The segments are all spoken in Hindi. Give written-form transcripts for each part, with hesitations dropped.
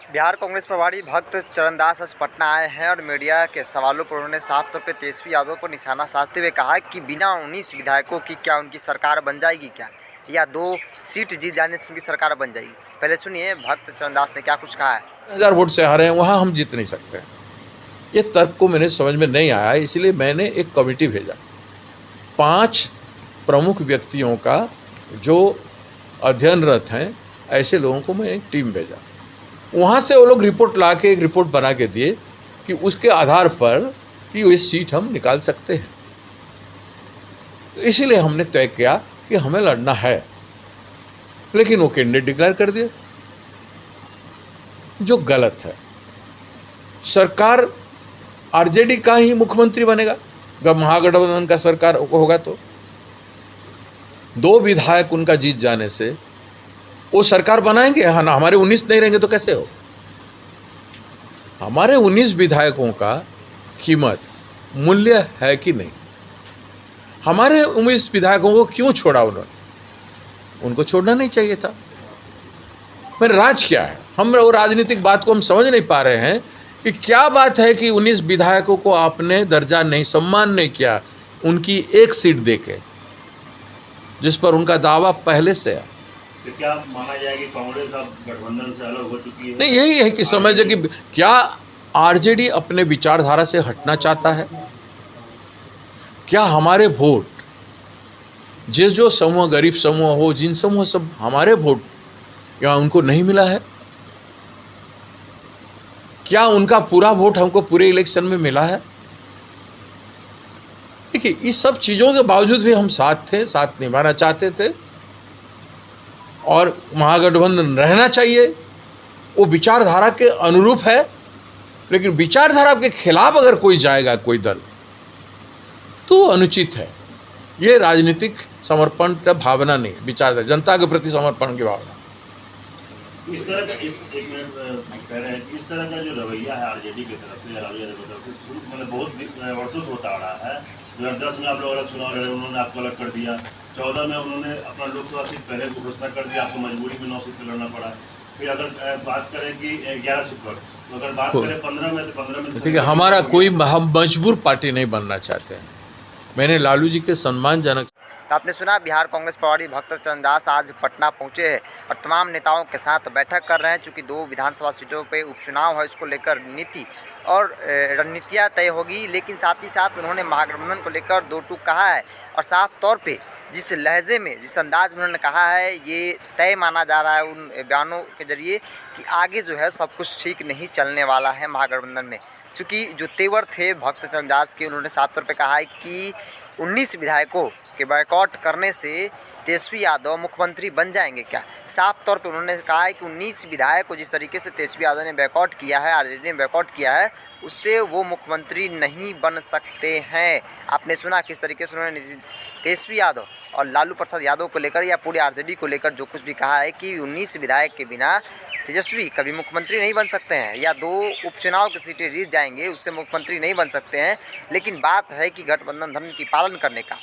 बिहार कांग्रेस प्रभारी भक्त चरणदास आज पटना आए हैं और मीडिया के सवालों पर उन्होंने साफ तौर पर तेजस्वी यादव पर निशाना साधते हुए कहा कि बिना 19 विधायकों की क्या उनकी सरकार बन जाएगी क्या, या 2 सीट जीत जाने से उनकी सरकार बन जाएगी। पहले सुनिए भक्त चरणदास ने क्या कुछ कहा है। 1000 वोट से हारे हैं, वहाँ हम जीत नहीं सकते। ये तर्क को मेरे समझ में नहीं आया, इसलिए मैंने एक कमेटी भेजा 5 प्रमुख व्यक्तियों का जो अध्ययनरत हैं, ऐसे लोगों को मैं एक टीम भेजा। वहाँ से वो लोग रिपोर्ट ला के एक रिपोर्ट बना के दिए कि उसके आधार पर कि ये सीट हम निकाल सकते हैं। तो इसीलिए हमने तय किया कि हमें लड़ना है, लेकिन वो कैंडिडेट डिक्लेयर कर दिए, जो गलत है। सरकार आरजेडी का ही मुख्यमंत्री बनेगा जब महागठबंधन का सरकार होगा, तो 2 विधायक उनका जीत जाने से वो सरकार बनाएंगे। हाँ ना, हमारे 19 नहीं रहेंगे तो कैसे हो। हमारे 19 विधायकों का कीमत मूल्य है कि नहीं, हमारे 19 विधायकों को क्यों छोड़ा उन्होंने, उनको छोड़ना नहीं चाहिए था। पर राज क्या है, हम वो राजनीतिक बात को हम समझ नहीं पा रहे हैं कि क्या बात है कि 19 विधायकों को आपने दर्जा नहीं, सम्मान नहीं किया उनकी 1 सीट देके, जिस पर उनका दावा पहले से है। तो क्या माना जाए कि कांग्रेस अब गठबंधन से अलग हो चुकी है? नहीं, यही है कि समझे कि क्या आरजेडी अपने विचारधारा से हटना चाहता है? क्या हमारे वोट, जो समूह गरीब समूह हो, जिन समूह सब हमारे वोट क्या उनको नहीं मिला है? क्या उनका पूरा वोट हमको पूरे इलेक्शन में मिला है? देखिए, इस सब चीज़ों के बावजूद भी हम साथ थे, साथ निभाना चाहते थे और महागठबंधन रहना चाहिए। वो विचारधारा के अनुरूप है, लेकिन विचारधारा के खिलाफ अगर कोई जाएगा, कोई दल, तो अनुचित है। ये राजनीतिक समर्पण का भावना नहीं, विचारधारा जनता के प्रति समर्पण की भावना। इस तरह का एक मिनट कह रहे हैं कि इस तरह का जो रवैया है आरजेडी की तरफ से, राजद की तरफ से, मतलब बहुत वर्षों से होता आ रहा है। 2010 में आप लोग अलग चुनाव लड़े, उन्होंने आपको अलग कर दिया। 14 में उन्होंने अपना लोकसभा सीट पहले को घोषणा कर दिया, आपको मजबूरी में 9 सीट पर लड़ना पड़ा। फिर अगर बात करें कि 11 सीट पर, तो अगर बात करें 15 में, तो 15 में ठीक है, हमारा कोई, हम मजबूर पार्टी नहीं बनना चाहते हैं। मैंने लालू जी के सम्मानजनक। तो आपने सुना, बिहार कांग्रेस प्रभारी भक्त चरणदास आज पटना पहुंचे हैं और तमाम नेताओं के साथ बैठक कर रहे हैं। चूँकि 2 विधानसभा सीटों पे उपचुनाव है, उसको लेकर नीति और रणनीतियाँ तय होगी, लेकिन साथ ही साथ उन्होंने महागठबंधन को लेकर 2 टूक कहा है और साफ तौर पे जिस लहजे में, जिस अंदाज में उन्होंने कहा है, ये तय माना जा रहा है उन बयानों के जरिए कि आगे जो है सब कुछ ठीक नहीं चलने वाला है महागठबंधन में। चूँकि जो तेवर थे भक्त चरणदास के, उन्होंने साफ तौर पे कहा है कि 19 विधायकों के बॉयकॉट करने से तेजस्वी यादव मुख्यमंत्री बन जाएंगे क्या। साफ तौर पे उन्होंने कहा है कि 19 विधायक को जिस तरीके से तेजस्वी यादव ने बॉयकॉट किया है, आरजेडी ने बॉयकॉट किया है, उससे वो मुख्यमंत्री नहीं बन सकते हैं। आपने सुना किस तरीके से उन्होंने तेजस्वी यादव और लालू प्रसाद यादव को लेकर या पूरे आरजेडी को लेकर जो कुछ भी कहा है कि 19 विधायक के बिना तेजस्वी कभी मुख्यमंत्री नहीं बन सकते हैं, या 2 उपचुनाव की सीटें जीत जाएंगे उससे मुख्यमंत्री नहीं बन सकते हैं। लेकिन बात है कि गठबंधन धर्म की पालन करने का।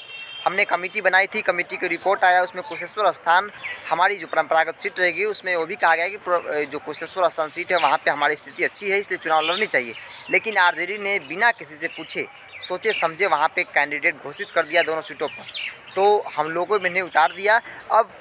हमने कमेटी बनाई थी, कमेटी की रिपोर्ट आया, उसमें कुशेश्वर स्थान हमारी जो परंपरागत सीट रहेगी, उसमें वो भी कहा गया कि जो कुशेश्वर स्थान सीट है वहाँ पे हमारी स्थिति अच्छी है, इसलिए चुनाव लड़नी चाहिए। लेकिन आरजेडी ने बिना किसी से पूछे सोचे समझे वहाँ पे कैंडिडेट घोषित कर दिया दोनों सीटों पर, तो हम लोगों में ने उतार दिया। अब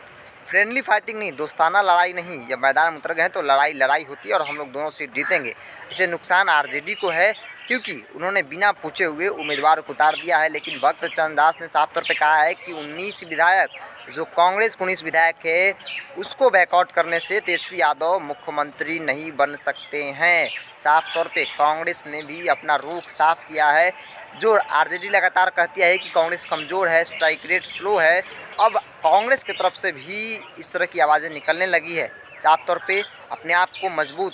फ्रेंडली फाइटिंग नहीं, दोस्ताना लड़ाई नहीं, जब मैदान में उतर गए तो लड़ाई होती है और हम लोग दोनों सीट जीतेंगे। इससे नुकसान आरजेडी को है, क्योंकि उन्होंने बिना पूछे हुए उम्मीदवार को उतार दिया है। लेकिन भक्त चरणदास ने साफ तौर पे कहा है कि 19 विधायक, जो कांग्रेस 19 विधायक है, उसको बैकआउट करने से तेजस्वी यादव मुख्यमंत्री नहीं बन सकते हैं। साफ तौर पे कांग्रेस ने भी अपना रुख साफ किया है। जो आरजेडी लगातार कहती है कि कांग्रेस कमज़ोर है, स्ट्राइक रेट स्लो है, अब कांग्रेस की तरफ से भी इस तरह की आवाज़ें निकलने लगी है। साफ तौर पे अपने आप को मजबूत,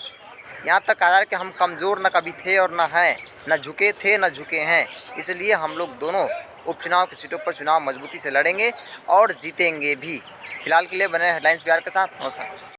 यहाँ तक कहा कि हम कमज़ोर न कभी थे और न हैं, न झुके थे न झुके हैं, इसलिए हम लोग दोनों उपचुनाव की सीटों पर चुनाव मजबूती से लड़ेंगे और जीतेंगे भी। फिलहाल के लिए बने हेडलाइंस बिहार के साथ। नमस्कार।